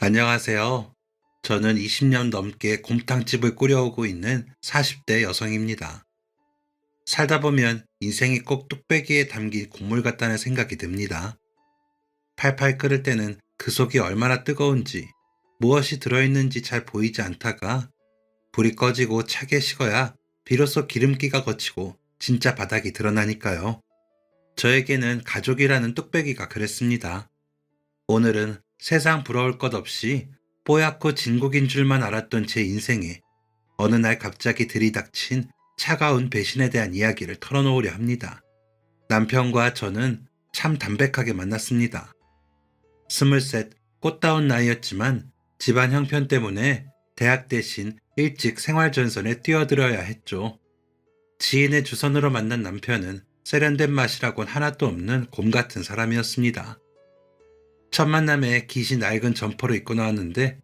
안녕하세요. 저는 20년 넘게 곰탕집을 꾸려오고 있는 40대 여성입니다. 살다 보면 인생이 꼭 뚝배기에 담긴 국물 같다는 생각이 듭니다. 팔팔 끓을 때는 그 속이 얼마나 뜨거운지, 무엇이 들어있는지 잘 보이지 않다가 불이 꺼지고 차게 식어야 비로소 기름기가 걷히고 진짜 바닥이 드러나니까요. 저에게는 가족이라는 뚝배기가 그랬습니다. 오늘은 세상 부러울 것 없이 뽀얗고 진국인 줄만 알았던 제 인생에 어느 날 갑자기 들이닥친 차가운 배신에 대한 이야기를 털어놓으려 합니다. 남편과 저는 참 담백하게 만났습니다. 23, 꽃다운 나이였지만 집안 형편 때문에 대학 대신 일찍 생활전선에 뛰어들어야 했죠. 지인의 주선으로 만난 남편은 세련된 맛이라곤 하나도 없는 곰 같은 사람이었습니다. 첫 만남에 기시 낡은 점퍼를 입고 나왔는데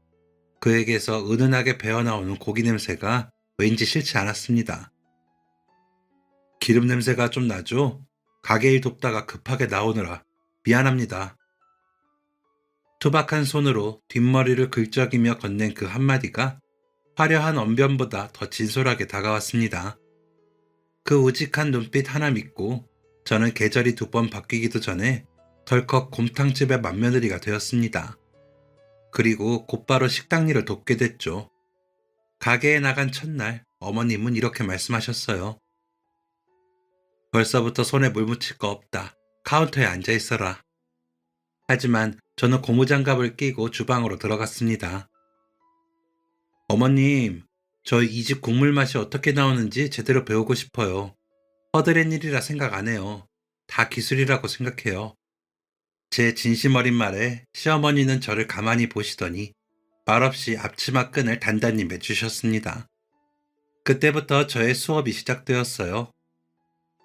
그에게서 은은하게 배어나오는 고기 냄새가 왠지 싫지 않았습니다. 기름 냄새가 좀 나죠? 가게 일 돕다가 급하게 나오느라 미안합니다. 투박한 손으로 뒷머리를 긁적이며 건넨 그 한마디가 화려한 언변보다 더 진솔하게 다가왔습니다. 그 우직한 눈빛 하나 믿고 저는 계절이 2번 바뀌기도 전에 덜컥 곰탕집의 맏며느리가 되었습니다. 그리고 곧바로 식당 일을 돕게 됐죠. 가게에 나간 첫날 어머님은 이렇게 말씀하셨어요. 벌써부터 손에 물 묻힐 거 없다. 카운터에 앉아 있어라. 하지만 저는 고무장갑을 끼고 주방으로 들어갔습니다. 어머님, 저희 이 집 국물 맛이 어떻게 나오는지 제대로 배우고 싶어요. 허드렛 일이라 생각 안 해요. 다 기술이라고 생각해요. 제 진심 어린 말에 시어머니는 저를 가만히 보시더니 말없이 앞치마 끈을 단단히 매주셨습니다. 그때부터 저의 수업이 시작되었어요.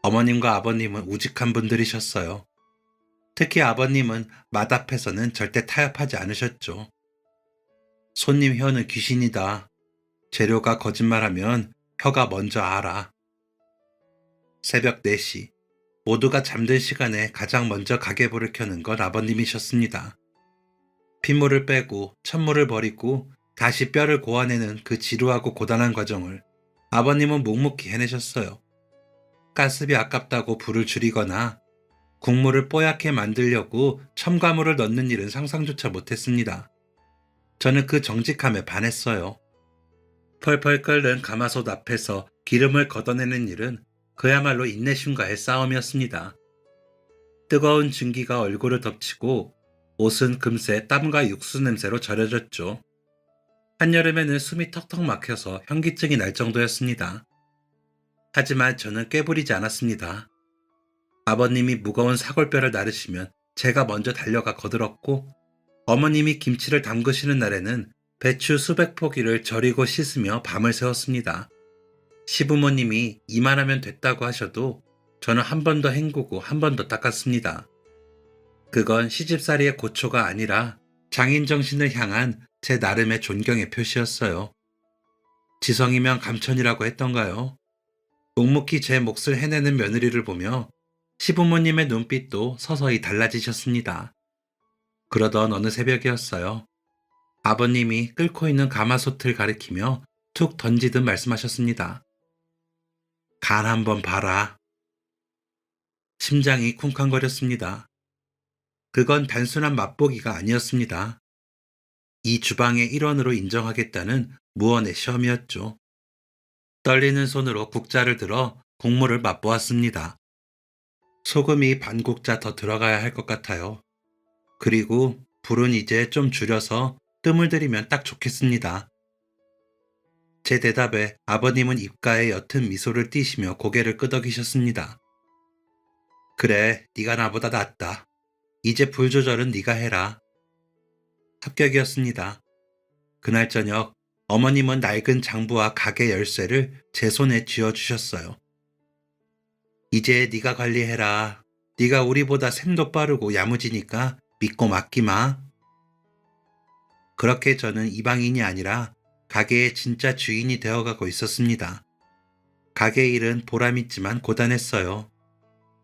어머님과 아버님은 우직한 분들이셨어요. 특히 아버님은 맛 앞에서는 절대 타협하지 않으셨죠. 손님 혀는 귀신이다. 재료가 거짓말하면 혀가 먼저 알아. 새벽 4시, 모두가 잠든 시간에 가장 먼저 가계불을 켜는 건 아버님이셨습니다. 핏물을 빼고 천물을 버리고 다시 뼈를 고아내는 그 지루하고 고단한 과정을 아버님은 묵묵히 해내셨어요. 가스비 아깝다고 불을 줄이거나 국물을 뽀얗게 만들려고 첨가물을 넣는 일은 상상조차 못했습니다. 저는 그 정직함에 반했어요. 펄펄 끓는 가마솥 앞에서 기름을 걷어내는 일은 그야말로 인내심과의 싸움이었습니다. 뜨거운 증기가 얼굴을 덮치고 옷은 금세 땀과 육수 냄새로 절여졌죠. 한여름에는 숨이 턱턱 막혀서 현기증이 날 정도였습니다. 하지만 저는 꾀부리지 않았습니다. 아버님이 무거운 사골뼈를 나르시면 제가 먼저 달려가 거들었고 어머님이 김치를 담그시는 날에는 배추 수백 포기를 절이고 씻으며 밤을 새웠습니다. 시부모님이 이만하면 됐다고 하셔도 저는 한 번 더 헹구고 한 번 더 닦았습니다. 그건 시집살이의 고초가 아니라 장인 정신을 향한 제 나름의 존경의 표시였어요. 지성이면 감천이라고 했던가요? 묵묵히 제 몫을 해내는 며느리를 보며 시부모님의 눈빛도 서서히 달라지셨습니다. 그러던 어느 새벽이었어요. 아버님이 끓고 있는 가마솥을 가리키며 툭 던지듯 말씀하셨습니다. 간 한번 봐라. 심장이 쿵쾅거렸습니다. 그건 단순한 맛보기가 아니었습니다. 이 주방의 일원으로 인정하겠다는 무언의 시험이었죠. 떨리는 손으로 국자를 들어 국물을 맛보았습니다. 소금이 반 국자 더 들어가야 할 것 같아요. 그리고 불은 이제 좀 줄여서 뜸을 들이면 딱 좋겠습니다. 제 대답에 아버님은 입가에 옅은 미소를 띠시며 고개를 끄덕이셨습니다. 그래, 네가 나보다 낫다. 이제 불 조절은 네가 해라. 합격이었습니다. 그날 저녁 어머님은 낡은 장부와 가게 열쇠를 제 손에 쥐어주셨어요. 이제 네가 관리해라. 네가 우리보다 셈도 빠르고 야무지니까 믿고 맡기마. 그렇게 저는 이방인이 아니라 가게의 진짜 주인이 되어가고 있었습니다. 가게 일은 보람있지만 고단했어요.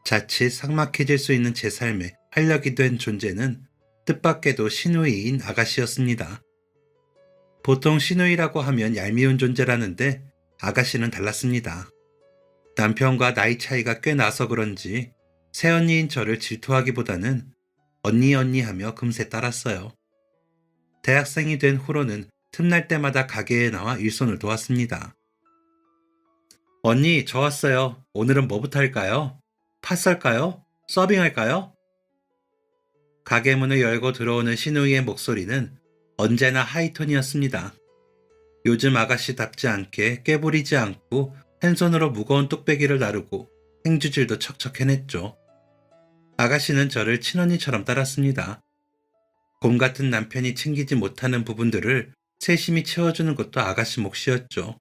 자칫 삭막해질 수 있는 제 삶에 활력이 된 존재는 뜻밖에도 시누이인 아가씨였습니다. 보통 시누이라고 하면 얄미운 존재라는데 아가씨는 달랐습니다. 남편과 나이 차이가 꽤 나서 그런지 새언니인 저를 질투하기보다는 언니 언니 하며 금세 따랐어요. 대학생이 된 후로는 틈날 때마다 가게에 나와 일손을 도왔습니다. 언니, 저 왔어요. 오늘은 뭐부터 할까요? 팥 썰까요? 서빙할까요? 가게 문을 열고 들어오는 시누이의 목소리는 언제나 하이톤이었습니다. 요즘 아가씨답지 않게 꾀부리지 않고 한 손으로 무거운 뚝배기를 나르고 행주질도 척척 해냈죠. 아가씨는 저를 친언니처럼 따랐습니다. 곰 같은 남편이 챙기지 못하는 부분들을 세심히 채워주는 것도 아가씨 몫이었죠.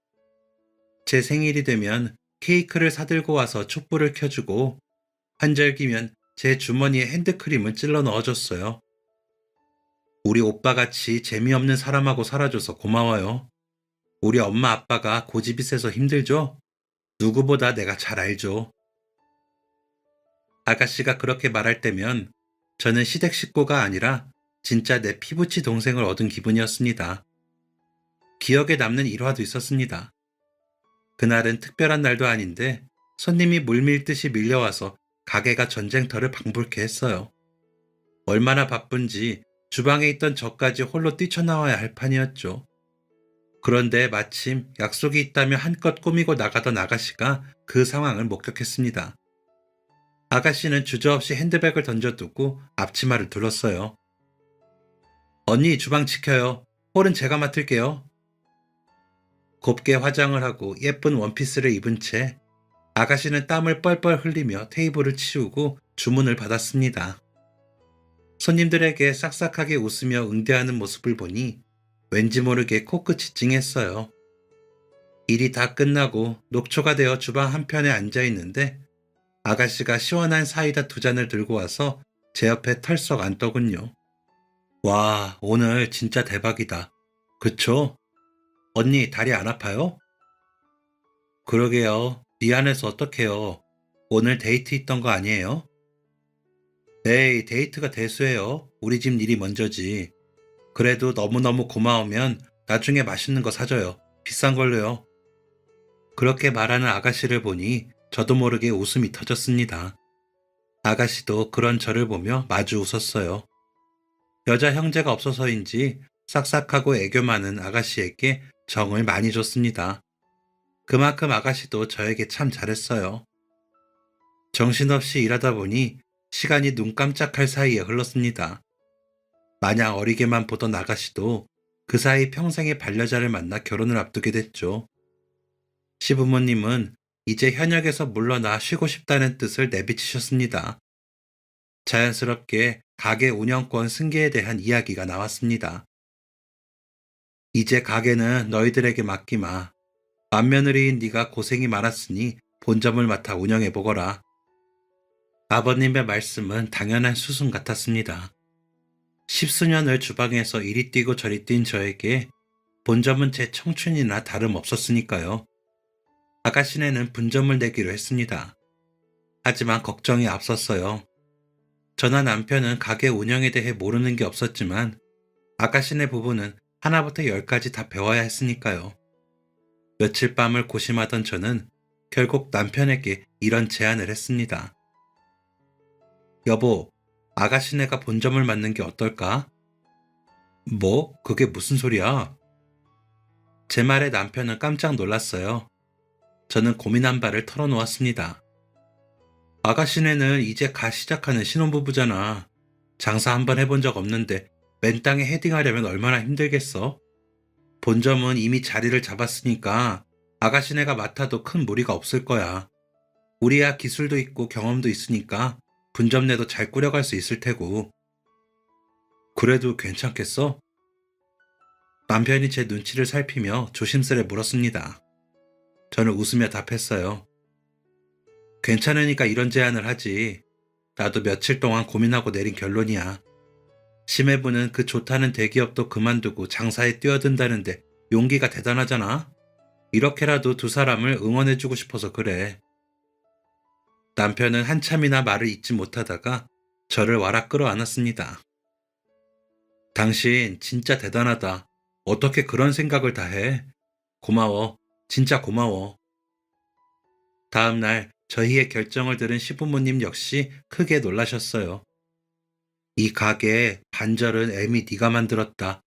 제 생일이 되면 케이크를 사들고 와서 촛불을 켜주고 한절기면 제 주머니에 핸드크림을 찔러 넣어줬어요. 우리 오빠같이 재미없는 사람하고 살아줘서 고마워요. 우리 엄마 아빠가 고집이 세서 힘들죠? 누구보다 내가 잘 알죠. 아가씨가 그렇게 말할 때면 저는 시댁 식구가 아니라 진짜 내 피부치 동생을 얻은 기분이었습니다. 기억에 남는 일화도 있었습니다. 그날은 특별한 날도 아닌데 손님이 물밀듯이 밀려와서 가게가 전쟁터를 방불케 했어요. 얼마나 바쁜지 주방에 있던 저까지 홀로 뛰쳐나와야 할 판이었죠. 그런데 마침 약속이 있다며 한껏 꾸미고 나가던 아가씨가 그 상황을 목격했습니다. 아가씨는 주저없이 핸드백을 던져두고 앞치마를 둘렀어요. 언니, 주방 지켜요. 홀은 제가 맡을게요. 곱게 화장을 하고 예쁜 원피스를 입은 채 아가씨는 땀을 뻘뻘 흘리며 테이블을 치우고 주문을 받았습니다. 손님들에게 싹싹하게 웃으며 응대하는 모습을 보니 왠지 모르게 코끝이 찡했어요. 일이 다 끝나고 녹초가 되어 주방 한편에 앉아 있는데 아가씨가 시원한 사이다 2잔을 들고 와서 제 옆에 털썩 앉더군요. 와, 오늘 진짜 대박이다. 그쵸? 언니, 다리 안 아파요? 그러게요. 미안해서 어떡해요. 오늘 데이트 있던 거 아니에요? 에이, 데이트가 대수예요. 우리 집 일이 먼저지. 그래도 너무너무 고마우면 나중에 맛있는 거 사줘요. 비싼 걸로요. 그렇게 말하는 아가씨를 보니 저도 모르게 웃음이 터졌습니다. 아가씨도 그런 저를 보며 마주 웃었어요. 여자 형제가 없어서인지 싹싹하고 애교 많은 아가씨에게 정을 많이 줬습니다. 그만큼 아가씨도 저에게 참 잘했어요. 정신없이 일하다 보니 시간이 눈 깜짝할 사이에 흘렀습니다. 마냥 어리게만 보던 아가씨도 그 사이 평생의 반려자를 만나 결혼을 앞두게 됐죠. 시부모님은 이제 현역에서 물러나 쉬고 싶다는 뜻을 내비치셨습니다. 자연스럽게 가게 운영권 승계에 대한 이야기가 나왔습니다. 이제 가게는 너희들에게 맡기마. 맏며느리인 네가 고생이 많았으니 본점을 맡아 운영해보거라. 아버님의 말씀은 당연한 수순 같았습니다. 10수년을 주방에서 이리 뛰고 저리 뛴 저에게 본점은 제 청춘이나 다름없었으니까요. 아가씨네는 분점을 내기로 했습니다. 하지만 걱정이 앞섰어요. 저나 남편은 가게 운영에 대해 모르는 게 없었지만 아가씨네 부부는 하나부터 10까지 다 배워야 했으니까요. 며칠 밤을 고심하던 저는 결국 남편에게 이런 제안을 했습니다. 여보, 아가씨네가 본점을 맡는 게 어떨까? 뭐? 그게 무슨 소리야? 제 말에 남편은 깜짝 놀랐어요. 저는 고민한 바를 털어놓았습니다. 아가씨네는 이제 갓 시작하는 신혼부부잖아. 장사 한번 해본 적 없는데 맨 땅에 헤딩하려면 얼마나 힘들겠어? 본점은 이미 자리를 잡았으니까 아가씨네가 맡아도 큰 무리가 없을 거야. 우리야 기술도 있고 경험도 있으니까 분점 내도 잘 꾸려갈 수 있을 테고. 그래도 괜찮겠어? 남편이 제 눈치를 살피며 조심스레 물었습니다. 저는 웃으며 답했어요. 괜찮으니까 이런 제안을 하지. 나도 며칠 동안 고민하고 내린 결론이야. 심해부는 그 좋다는 대기업도 그만두고 장사에 뛰어든다는데 용기가 대단하잖아. 이렇게라도 두 사람을 응원해주고 싶어서 그래. 남편은 한참이나 말을 잇지 못하다가 저를 와락 끌어안았습니다. 당신 진짜 대단하다. 어떻게 그런 생각을 다 해? 고마워. 진짜 고마워. 다음 날 저희의 결정을 들은 시부모님 역시 크게 놀라셨어요. 이 가게 반절은 애미 네가 만들었다.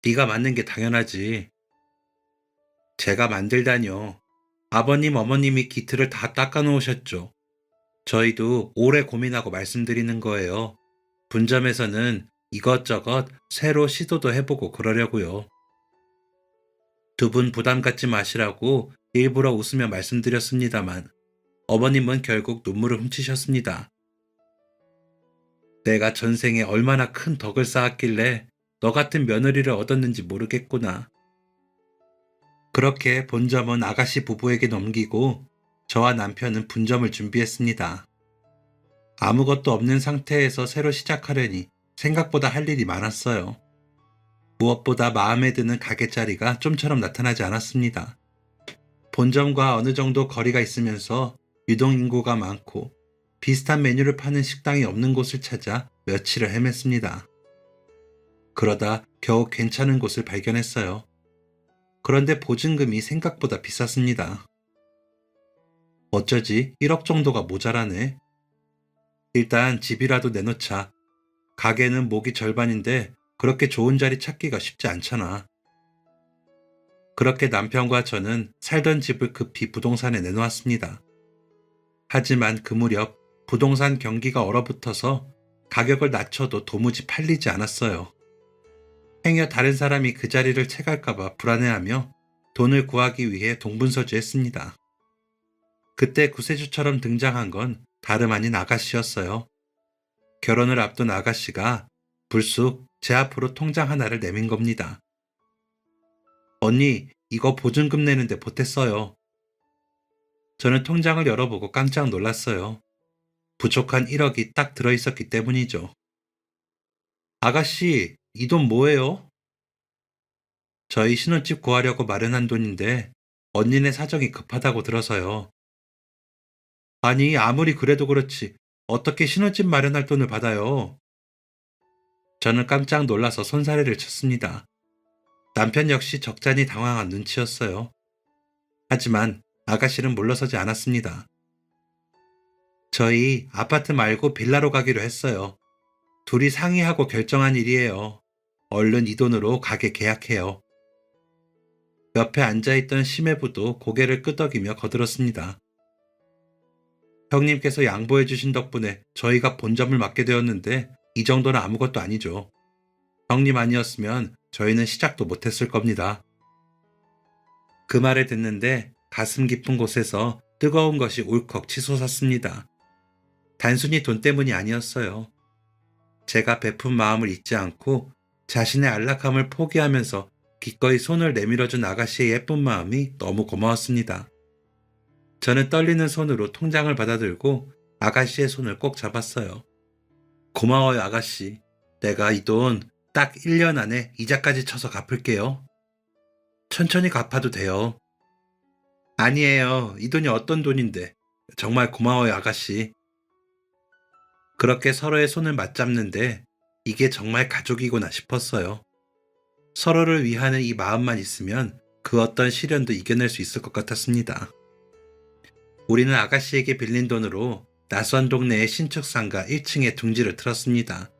네가 만든 게 당연하지. 제가 만들다뇨. 아버님, 어머님이 기틀을 다 닦아 놓으셨죠. 저희도 오래 고민하고 말씀드리는 거예요. 분점에서는 이것저것 새로 시도도 해보고 그러려고요. 두 분 부담 갖지 마시라고 일부러 웃으며 말씀드렸습니다만 어머님은 결국 눈물을 훔치셨습니다. 내가 전생에 얼마나 큰 덕을 쌓았길래 너 같은 며느리를 얻었는지 모르겠구나. 그렇게 본점은 아가씨 부부에게 넘기고 저와 남편은 분점을 준비했습니다. 아무것도 없는 상태에서 새로 시작하려니 생각보다 할 일이 많았어요. 무엇보다 마음에 드는 가게 자리가 좀처럼 나타나지 않았습니다. 본점과 어느 정도 거리가 있으면서 유동인구가 많고 비슷한 메뉴를 파는 식당이 없는 곳을 찾아 며칠을 헤맸습니다. 그러다 겨우 괜찮은 곳을 발견했어요. 그런데 보증금이 생각보다 비쌌습니다. 어쩌지 1억 정도가 모자라네. 일단 집이라도 내놓자. 가게는 목이 절반인데 그렇게 좋은 자리 찾기가 쉽지 않잖아. 그렇게 남편과 저는 살던 집을 급히 부동산에 내놓았습니다. 하지만 그 무렵 부동산 경기가 얼어붙어서 가격을 낮춰도 도무지 팔리지 않았어요. 행여 다른 사람이 그 자리를 채갈까봐 불안해하며 돈을 구하기 위해 동분서주했습니다. 그때 구세주처럼 등장한 건 다름 아닌 아가씨였어요. 결혼을 앞둔 아가씨가 불쑥 제 앞으로 통장 하나를 내민 겁니다. 언니, 이거 보증금 내는데 보탰어요. 저는 통장을 열어보고 깜짝 놀랐어요. 부족한 1억이 딱 들어있었기 때문이죠. 아가씨, 이 돈 뭐예요? 저희 신혼집 구하려고 마련한 돈인데 언니네 사정이 급하다고 들어서요. 아니, 아무리 그래도 그렇지. 어떻게 신혼집 마련할 돈을 받아요? 저는 깜짝 놀라서 손사래를 쳤습니다. 남편 역시 적잖이 당황한 눈치였어요. 하지만 아가씨는 물러서지 않았습니다. 저희 아파트 말고 빌라로 가기로 했어요. 둘이 상의하고 결정한 일이에요. 얼른 이 돈으로 가게 계약해요. 옆에 앉아있던 심해부도 고개를 끄덕이며 거들었습니다. 형님께서 양보해 주신 덕분에 저희가 본점을 맡게 되었는데 이 정도는 아무것도 아니죠. 형님 아니었으면 저희는 시작도 못했을 겁니다. 그 말을 듣는데 가슴 깊은 곳에서 뜨거운 것이 울컥 치솟았습니다. 단순히 돈 때문이 아니었어요. 제가 베푼 마음을 잊지 않고 자신의 안락함을 포기하면서 기꺼이 손을 내밀어준 아가씨의 예쁜 마음이 너무 고마웠습니다. 저는 떨리는 손으로 통장을 받아들고 아가씨의 손을 꼭 잡았어요. 고마워요, 아가씨. 내가 이 돈 딱 1년 안에 이자까지 쳐서 갚을게요. 천천히 갚아도 돼요. 아니에요. 이 돈이 어떤 돈인데. 정말 고마워요, 아가씨. 그렇게 서로의 손을 맞잡는데 이게 정말 가족이구나 싶었어요. 서로를 위하는 이 마음만 있으면 그 어떤 시련도 이겨낼 수 있을 것 같았습니다. 우리는 아가씨에게 빌린 돈으로 낯선 동네의 신축 상가 1층에 둥지를 틀었습니다.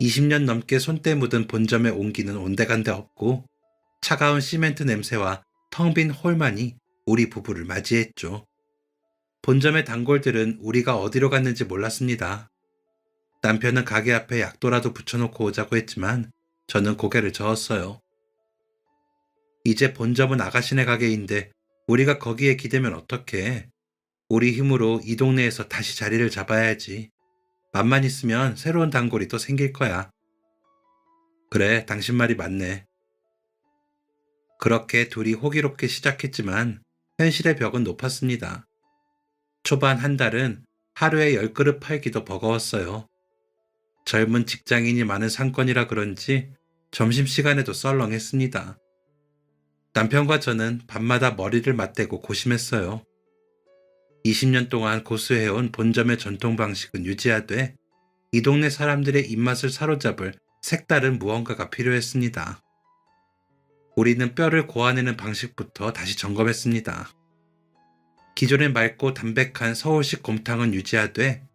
20년 넘게 손때 묻은 본점에 온기는 온데간데 없고 차가운 시멘트 냄새와 텅 빈 홀만이 우리 부부를 맞이했죠. 본점의 단골들은 우리가 어디로 갔는지 몰랐습니다. 남편은 가게 앞에 약도라도 붙여놓고 오자고 했지만 저는 고개를 저었어요. 이제 본점은 아가씨네 가게인데 우리가 거기에 기대면 어떡해. 우리 힘으로 이 동네에서 다시 자리를 잡아야지. 맘만 있으면 새로운 단골이 또 생길 거야. 그래, 당신 말이 맞네. 그렇게 둘이 호기롭게 시작했지만 현실의 벽은 높았습니다. 초반 한 달은 하루에 10그릇 팔기도 버거웠어요. 젊은 직장인이 많은 상권이라 그런지 점심시간에도 썰렁했습니다. 남편과 저는 밤마다 머리를 맞대고 고심했어요. 20년 동안 고수해온 본점의 전통 방식은 유지하되 이 동네 사람들의 입맛을 사로잡을 색다른 무언가가 필요했습니다. 우리는 뼈를 고아내는 방식부터 다시 점검했습니다. 기존의 맑고 담백한 서울식 곰탕은 유지하되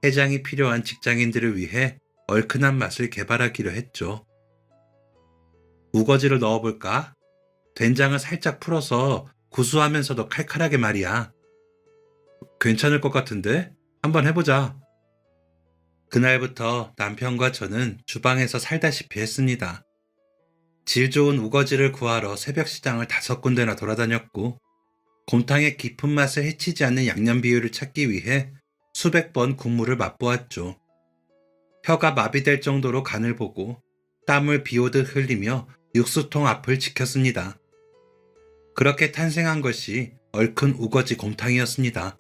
해장이 필요한 직장인들을 위해 얼큰한 맛을 개발하기로 했죠. 우거지를 넣어볼까? 된장을 살짝 풀어서 구수하면서도 칼칼하게 말이야. 괜찮을 것 같은데? 한번 해보자. 그날부터 남편과 저는 주방에서 살다시피 했습니다. 질 좋은 우거지를 구하러 새벽 시장을 5군데나 돌아다녔고, 곰탕의 깊은 맛을 해치지 않는 양념 비율을 찾기 위해 수백 번 국물을 맛보았죠. 혀가 마비될 정도로 간을 보고 땀을 비오듯 흘리며 육수통 앞을 지켰습니다. 그렇게 탄생한 것이 얼큰 우거지 곰탕이었습니다.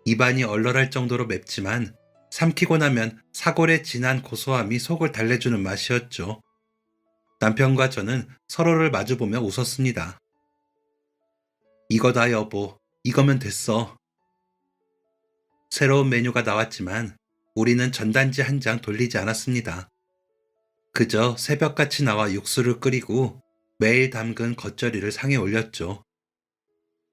입안이 얼얼할 정도로 맵지만 삼키고 나면 사골의 진한 고소함이 속을 달래주는 맛이었죠. 남편과 저는 서로를 마주보며 웃었습니다. 이거다 여보, 이거면 됐어. 새로운 메뉴가 나왔지만 우리는 전단지 한 장 돌리지 않았습니다. 그저 새벽같이 나와 육수를 끓이고 매일 담근 겉절이를 상에 올렸죠.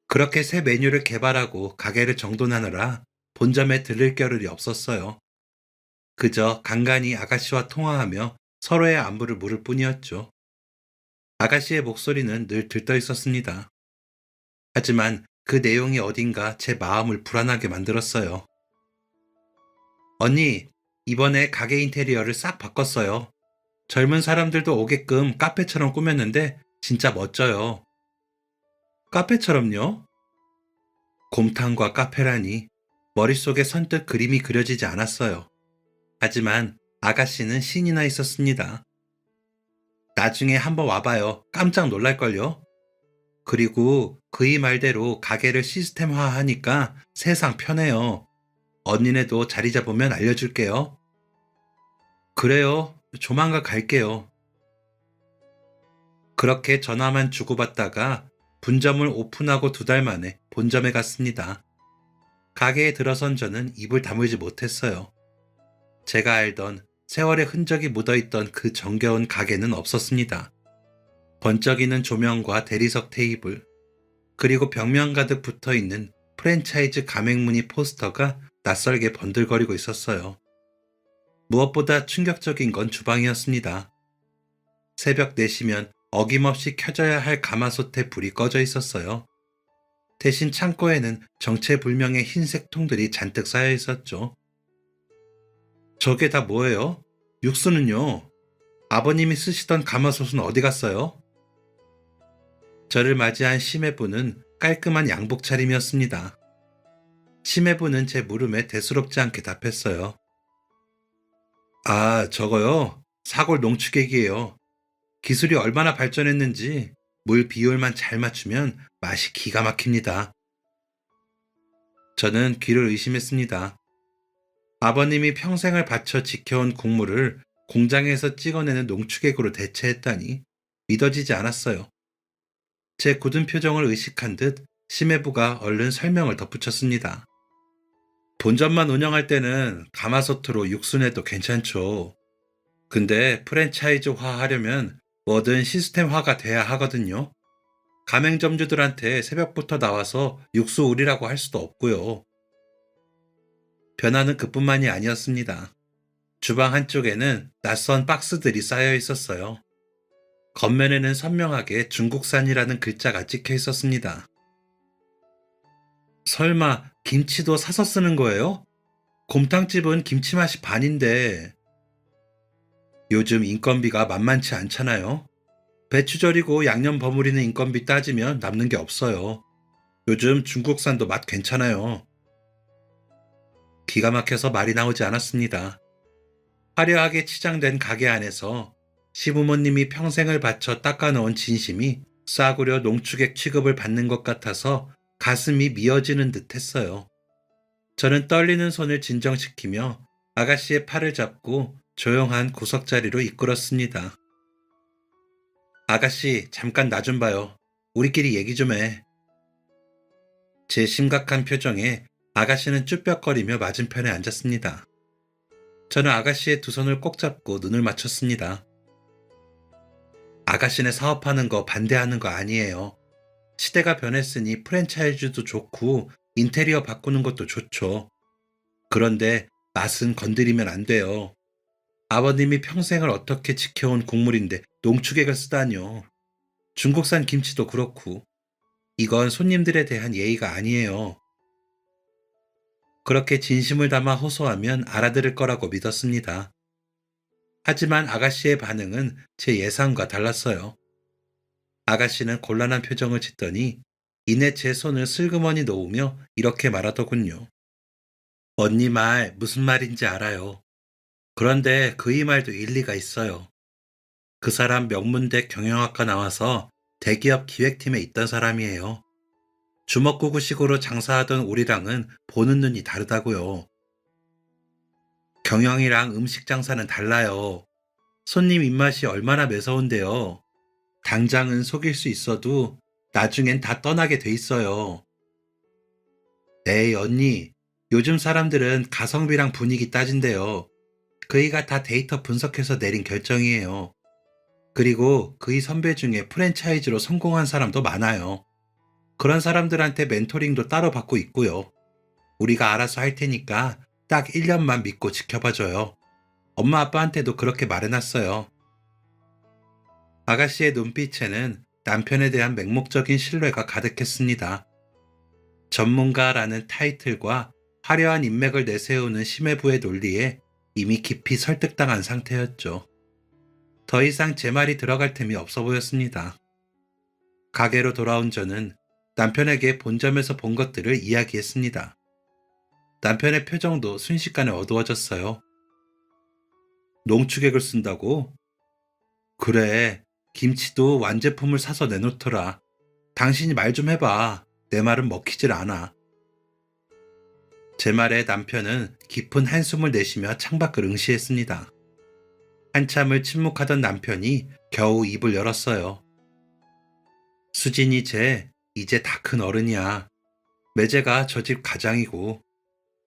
그렇게 새 메뉴를 개발하고 가게를 정돈하느라 본점에 들릴 겨를이 없었어요. 그저 간간히 아가씨와 통화하며 서로의 안부를 물을 뿐이었죠. 아가씨의 목소리는 늘 들떠 있었습니다. 하지만 그 내용이 어딘가 제 마음을 불안하게 만들었어요. 언니, 이번에 가게 인테리어를 싹 바꿨어요. 젊은 사람들도 오게끔 카페처럼 꾸몄는데 진짜 멋져요. 카페처럼요? 곰탕과 카페라니 머릿속에 선뜻 그림이 그려지지 않았어요. 하지만 아가씨는 신이 나 있었습니다. 나중에 한번 와봐요. 깜짝 놀랄걸요? 그리고 그이 말대로 가게를 시스템화하니까 세상 편해요. 언니네도 자리 잡으면 알려줄게요. 그래요. 조만간 갈게요. 그렇게 전화만 주고받다가 분점을 오픈하고 2달 만에 본점에 갔습니다. 가게에 들어선 저는 입을 다물지 못했어요. 제가 알던 세월의 흔적이 묻어있던 그 정겨운 가게는 없었습니다. 번쩍이는 조명과 대리석 테이블, 그리고 벽면 가득 붙어있는 프랜차이즈 가맹문의 포스터가 낯설게 번들거리고 있었어요. 무엇보다 충격적인 건 주방이었습니다. 새벽 4시면 어김없이 켜져야 할 가마솥에 불이 꺼져 있었어요. 대신 창고에는 정체불명의 흰색 통들이 잔뜩 쌓여 있었죠. 저게 다 뭐예요? 육수는요? 아버님이 쓰시던 가마솥은 어디 갔어요? 저를 맞이한 심해부는 깔끔한 양복 차림이었습니다. 심해부는 제 물음에 대수롭지 않게 답했어요. 아, 저거요? 사골 농축액이에요. 기술이 얼마나 발전했는지 물 비율만 잘 맞추면 맛이 기가 막힙니다. 저는 귀를 의심했습니다. 아버님이 평생을 바쳐 지켜온 국물을 공장에서 찍어내는 농축액으로 대체했다니 믿어지지 않았어요. 제 굳은 표정을 의식한 듯 심해부가 얼른 설명을 덧붙였습니다. 본점만 운영할 때는 가마솥으로 육수 내도 괜찮죠. 근데 프랜차이즈화 하려면 뭐든 시스템화가 돼야 하거든요. 가맹점주들한테 새벽부터 나와서 육수 우리라고 할 수도 없고요. 변화는 그뿐만이 아니었습니다. 주방 한쪽에는 낯선 박스들이 쌓여 있었어요. 겉면에는 선명하게 중국산이라는 글자가 찍혀 있었습니다. 설마 김치도 사서 쓰는 거예요? 곰탕집은 김치 맛이 반인데. 요즘 인건비가 만만치 않잖아요. 배추 절이고 양념 버무리는 인건비 따지면 남는 게 없어요. 요즘 중국산도 맛 괜찮아요. 기가 막혀서 말이 나오지 않았습니다. 화려하게 치장된 가게 안에서 시부모님이 평생을 바쳐 닦아놓은 진심이 싸구려 농축액 취급을 받는 것 같아서 가슴이 미어지는 듯 했어요. 저는 떨리는 손을 진정시키며 아가씨의 팔을 잡고 조용한 구석자리로 이끌었습니다. 아가씨, 잠깐 나 좀 봐요. 우리끼리 얘기 좀 해. 제 심각한 표정에 아가씨는 쭈뼛거리며 맞은편에 앉았습니다. 저는 아가씨의 두 손을 꼭 잡고 눈을 맞췄습니다. 아가씨네 사업하는 거 반대하는 거 아니에요. 시대가 변했으니 프랜차이즈도 좋고 인테리어 바꾸는 것도 좋죠. 그런데 맛은 건드리면 안 돼요. 아버님이 평생을 어떻게 지켜온 국물인데 농축액을 쓰다뇨. 중국산 김치도 그렇고 이건 손님들에 대한 예의가 아니에요. 그렇게 진심을 담아 호소하면 알아들을 거라고 믿었습니다. 하지만 아가씨의 반응은 제 예상과 달랐어요. 아가씨는 곤란한 표정을 짓더니 이내 제 손을 슬그머니 놓으며 이렇게 말하더군요. 언니 말 무슨 말인지 알아요. 그런데 그이 말도 일리가 있어요. 그 사람 명문대 경영학과 나와서 대기업 기획팀에 있던 사람이에요. 주먹구구식으로 장사하던 우리랑은 보는 눈이 다르다고요. 경영이랑 음식 장사는 달라요. 손님 입맛이 얼마나 매서운데요. 당장은 속일 수 있어도 나중엔 다 떠나게 돼 있어요. 에이, 언니. 요즘 사람들은 가성비랑 분위기 따진대요. 그이가 다 데이터 분석해서 내린 결정이에요. 그리고 그이 선배 중에 프랜차이즈로 성공한 사람도 많아요. 그런 사람들한테 멘토링도 따로 받고 있고요. 우리가 알아서 할 테니까 딱 1년만 믿고 지켜봐줘요. 엄마 아빠한테도 그렇게 말해놨어요. 아가씨의 눈빛에는 남편에 대한 맹목적인 신뢰가 가득했습니다. 전문가라는 타이틀과 화려한 인맥을 내세우는 심해부의 논리에 이미 깊이 설득당한 상태였죠. 더 이상 제 말이 들어갈 틈이 없어 보였습니다. 가게로 돌아온 저는 남편에게 본점에서 본 것들을 이야기했습니다. 남편의 표정도 순식간에 어두워졌어요. 농축액을 쓴다고? 그래, 김치도 완제품을 사서 내놓더라. 당신이 말 좀 해봐. 내 말은 먹히질 않아. 제 말에 남편은 깊은 한숨을 내쉬며 창밖을 응시했습니다. 한참을 침묵하던 남편이 겨우 입을 열었어요. 수진이 쟤 이제 다 큰 어른이야. 매제가 저 집 가장이고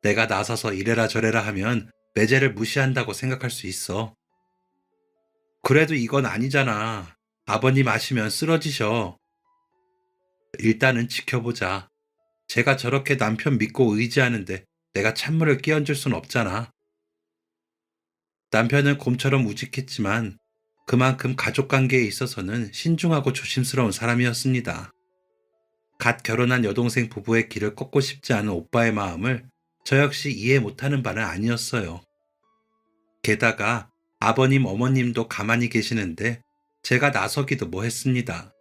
내가 나서서 이래라 저래라 하면 매제를 무시한다고 생각할 수 있어. 그래도 이건 아니잖아. 아버님 아시면 쓰러지셔. 일단은 지켜보자. 제가 저렇게 남편 믿고 의지하는데 내가 찬물을 끼얹을 순 없잖아. 남편은 곰처럼 우직했지만 그만큼 가족 관계에 있어서는 신중하고 조심스러운 사람이었습니다. 갓 결혼한 여동생 부부의 길을 꺾고 싶지 않은 오빠의 마음을 저 역시 이해 못하는 바는 아니었어요. 게다가 아버님 어머님도 가만히 계시는데 제가 나서기도 뭐했습니다.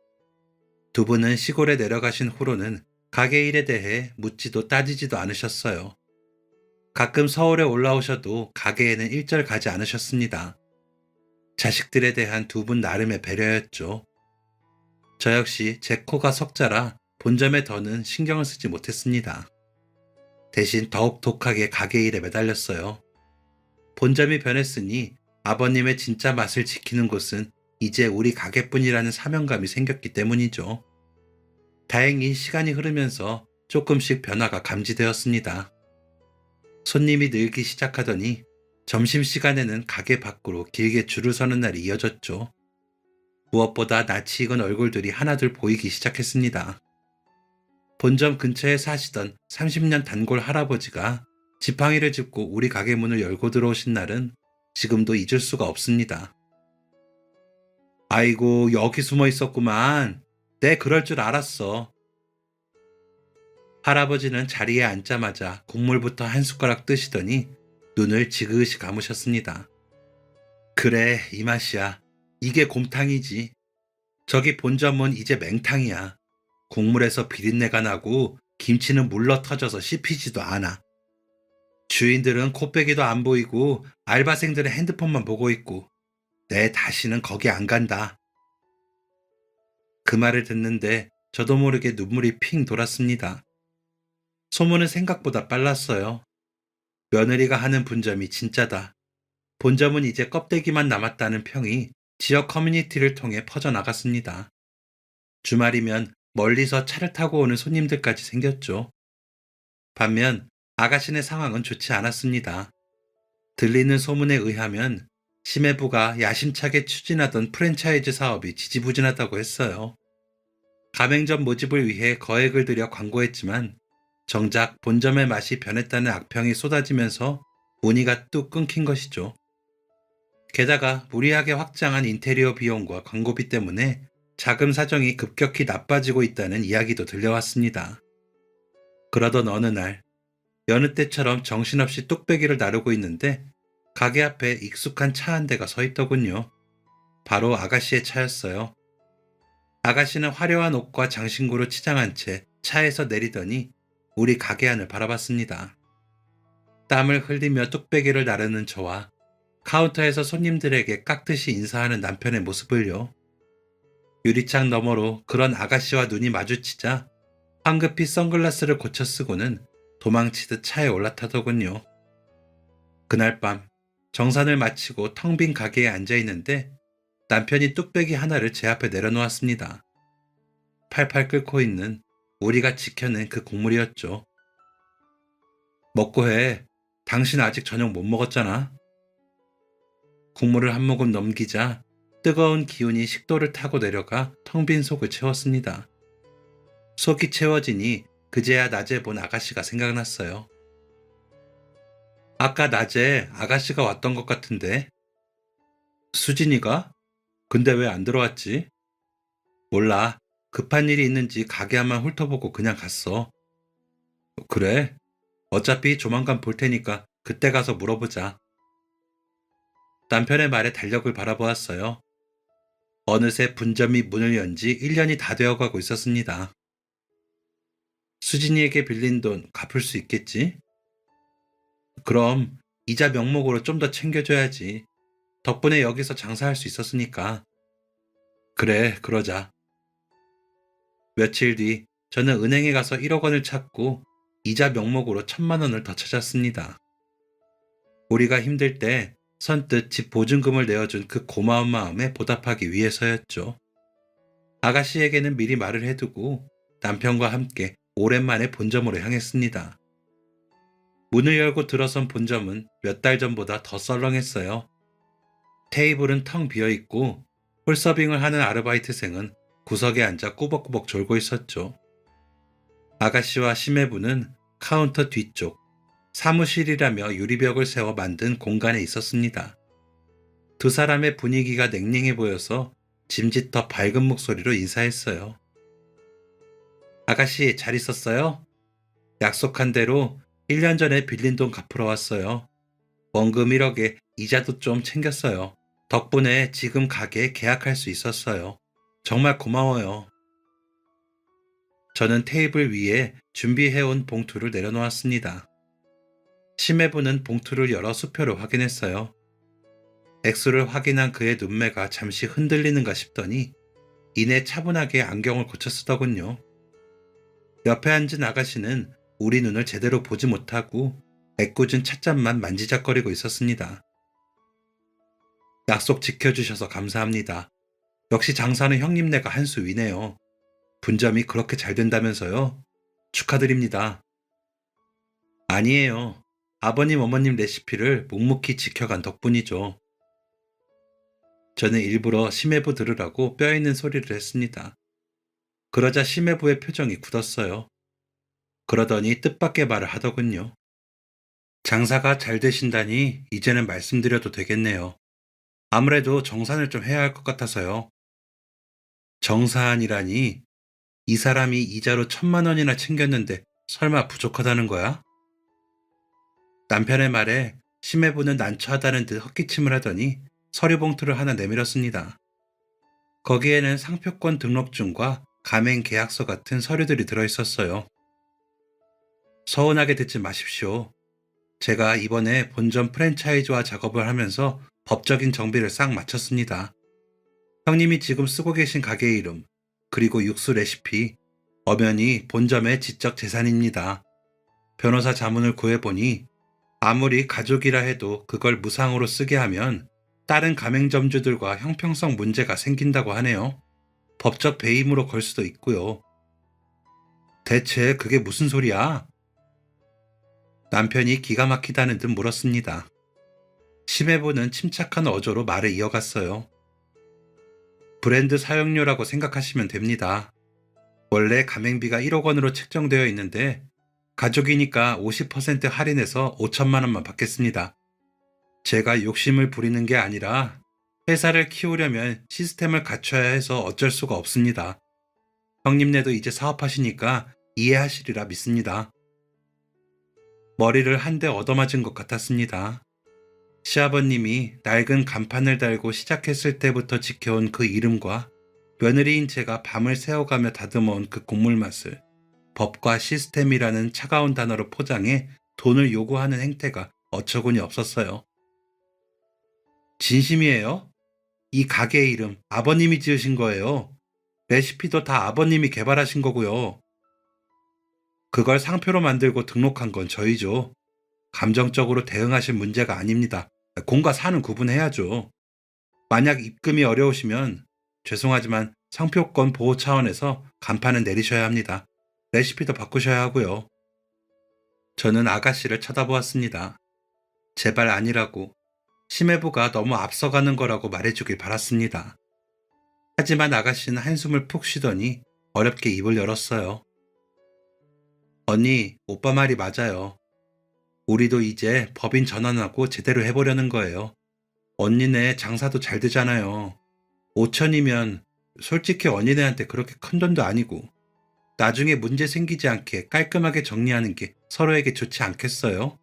두 분은 시골에 내려가신 후로는 가게 일에 대해 묻지도 따지지도 않으셨어요. 가끔 서울에 올라오셔도 가게에는 일절 가지 않으셨습니다. 자식들에 대한 두 분 나름의 배려였죠. 저 역시 제 코가 석자라 본점에 더는 신경을 쓰지 못했습니다. 대신 더욱 독하게 가게 일에 매달렸어요. 본점이 변했으니 아버님의 진짜 맛을 지키는 곳은 이제 우리 가게뿐이라는 사명감이 생겼기 때문이죠. 다행히 시간이 흐르면서 조금씩 변화가 감지되었습니다. 손님이 늘기 시작하더니 점심시간에는 가게 밖으로 길게 줄을 서는 날이 이어졌죠. 무엇보다 낯이 익은 얼굴들이 하나둘 보이기 시작했습니다. 본점 근처에 사시던 30년 단골 할아버지가 지팡이를 짚고 우리 가게 문을 열고 들어오신 날은 지금도 잊을 수가 없습니다. 아이고, 여기 숨어 있었구만. 내 그럴 줄 알았어. 할아버지는 자리에 앉자마자 국물부터 한 숟가락 뜨시더니 눈을 지그시 감으셨습니다. 그래, 이 맛이야. 이게 곰탕이지. 저기 본점은 이제 맹탕이야. 국물에서 비린내가 나고 김치는 물러 터져서 씹히지도 않아. 주인들은 코빼기도 안 보이고 알바생들은 핸드폰만 보고 있고 내 다시는 거기 안 간다. 그 말을 듣는데 저도 모르게 눈물이 핑 돌았습니다. 소문은 생각보다 빨랐어요. 며느리가 하는 분점이 진짜다. 본점은 이제 껍데기만 남았다는 평이 지역 커뮤니티를 통해 퍼져나갔습니다. 주말이면 멀리서 차를 타고 오는 손님들까지 생겼죠. 반면 아가씨네 상황은 좋지 않았습니다. 들리는 소문에 의하면 심해부가 야심차게 추진하던 프랜차이즈 사업이 지지부진하다고 했어요. 가맹점 모집을 위해 거액을 들여 광고했지만 정작 본점의 맛이 변했다는 악평이 쏟아지면서 문의가 뚝 끊긴 것이죠. 게다가 무리하게 확장한 인테리어 비용과 광고비 때문에 자금 사정이 급격히 나빠지고 있다는 이야기도 들려왔습니다. 그러던 어느 날, 여느 때처럼 정신없이 뚝배기를 나르고 있는데 가게 앞에 익숙한 차 한 대가 서 있더군요. 바로 아가씨의 차였어요. 아가씨는 화려한 옷과 장신구로 치장한 채 차에서 내리더니 우리 가게 안을 바라봤습니다. 땀을 흘리며 뚝배기를 나르는 저와 카운터에서 손님들에게 깍듯이 인사하는 남편의 모습을요. 유리창 너머로 그런 아가씨와 눈이 마주치자 황급히 선글라스를 고쳐 쓰고는 도망치듯 차에 올라타더군요. 그날 밤 정산을 마치고 텅 빈 가게에 앉아 있는데 남편이 뚝배기 하나를 제 앞에 내려놓았습니다. 팔팔 끓고 있는 우리가 지켜낸 그 국물이었죠. 먹고 해. 당신 아직 저녁 못 먹었잖아. 국물을 한 모금 넘기자 뜨거운 기운이 식도를 타고 내려가 텅 빈 속을 채웠습니다. 속이 채워지니 그제야 낮에 본 아가씨가 생각났어요. 아까 낮에 아가씨가 왔던 것 같은데. 수진이가? 근데 왜 안 들어왔지? 몰라. 급한 일이 있는지 가게 한번 훑어보고 그냥 갔어. 그래? 어차피 조만간 볼 테니까 그때 가서 물어보자. 남편의 말에 달력을 바라보았어요. 어느새 분점이 문을 연 지 1년이 다 되어가고 있었습니다. 수진이에게 빌린 돈 갚을 수 있겠지? 그럼 이자 명목으로 좀 더 챙겨줘야지. 덕분에 여기서 장사할 수 있었으니까. 그래, 그러자. 며칠 뒤 저는 은행에 가서 1억 원을 찾고 이자 명목으로 1,000만 원을 더 찾았습니다. 우리가 힘들 때 선뜻 집 보증금을 내어준 그 고마운 마음에 보답하기 위해서였죠. 아가씨에게는 미리 말을 해두고 남편과 함께 오랜만에 본점으로 향했습니다. 문을 열고 들어선 본점은 몇 달 전보다 더 썰렁했어요. 테이블은 텅 비어있고 홀서빙을 하는 아르바이트생은 구석에 앉아 꾸벅꾸벅 졸고 있었죠. 아가씨와 심해부는 카운터 뒤쪽 사무실이라며 유리벽을 세워 만든 공간에 있었습니다. 두 사람의 분위기가 냉랭해 보여서 짐짓더 밝은 목소리로 인사했어요. 아가씨 잘 있었어요? 약속한 대로 1년 전에 빌린 돈 갚으러 왔어요. 원금 1억에 이자도 좀 챙겼어요. 덕분에 지금 가게 계약할 수 있었어요. 정말 고마워요. 저는 테이블 위에 준비해온 봉투를 내려놓았습니다. 심해부는 봉투를 열어 수표를 확인했어요. 액수를 확인한 그의 눈매가 잠시 흔들리는가 싶더니 이내 차분하게 안경을 고쳐 쓰더군요. 옆에 앉은 아가씨는 우리 눈을 제대로 보지 못하고 애꿎은 찻잔만 만지작거리고 있었습니다. 약속 지켜주셔서 감사합니다. 역시 장사는 형님네가 한 수 위네요. 분점이 그렇게 잘 된다면서요? 축하드립니다. 아니에요. 아버님 어머님 레시피를 묵묵히 지켜간 덕분이죠. 저는 일부러 심해부 들으라고 뼈있는 소리를 했습니다. 그러자 심해부의 표정이 굳었어요. 그러더니 뜻밖의 말을 하더군요. 장사가 잘 되신다니 이제는 말씀드려도 되겠네요. 아무래도 정산을 좀 해야 할 것 같아서요. 정산이라니 이 사람이 이자로 1,000만 원이나 챙겼는데 설마 부족하다는 거야? 남편의 말에 심해부는 난처하다는 듯 헛기침을 하더니 서류 봉투를 하나 내밀었습니다. 거기에는 상표권 등록증과 가맹 계약서 같은 서류들이 들어있었어요. 서운하게 듣지 마십시오. 제가 이번에 본점 프랜차이즈화 작업을 하면서 법적인 정비를 싹 마쳤습니다. 형님이 지금 쓰고 계신 가게 이름, 그리고 육수 레시피, 엄연히 본점의 지적 재산입니다. 변호사 자문을 구해보니 아무리 가족이라 해도 그걸 무상으로 쓰게 하면 다른 가맹점주들과 형평성 문제가 생긴다고 하네요. 법적 배임으로 걸 수도 있고요. 대체 그게 무슨 소리야? 남편이 기가 막히다는 듯 물었습니다. 심해부는 침착한 어조로 말을 이어갔어요. 브랜드 사용료라고 생각하시면 됩니다. 원래 가맹비가 1억 원으로 책정되어 있는데 가족이니까 50% 할인해서 5천만 원만 받겠습니다. 제가 욕심을 부리는 게 아니라 회사를 키우려면 시스템을 갖춰야 해서 어쩔 수가 없습니다. 형님네도 이제 사업하시니까 이해하시리라 믿습니다. 머리를 한 대 얻어맞은 것 같았습니다. 시아버님이 낡은 간판을 달고 시작했을 때부터 지켜온 그 이름과 며느리인 제가 밤을 새워가며 다듬어온 그 곡물 맛을 법과 시스템이라는 차가운 단어로 포장해 돈을 요구하는 행태가 어처구니 없었어요. 진심이에요? 이 가게의 이름 아버님이 지으신 거예요. 레시피도 다 아버님이 개발하신 거고요. 그걸 상표로 만들고 등록한 건 저희죠. 감정적으로 대응하실 문제가 아닙니다. 공과 사는 구분해야죠. 만약 입금이 어려우시면 죄송하지만 상표권 보호 차원에서 간판은 내리셔야 합니다. 레시피도 바꾸셔야 하고요. 저는 아가씨를 쳐다보았습니다. 제발 아니라고. 심해부가 너무 앞서가는 거라고 말해주길 바랐습니다. 하지만 아가씨는 한숨을 푹 쉬더니 어렵게 입을 열었어요. 언니, 오빠 말이 맞아요. 우리도 이제 법인 전환하고 제대로 해보려는 거예요. 언니네 장사도 잘 되잖아요. 5천이면 솔직히 언니네한테 그렇게 큰 돈도 아니고 나중에 문제 생기지 않게 깔끔하게 정리하는 게 서로에게 좋지 않겠어요?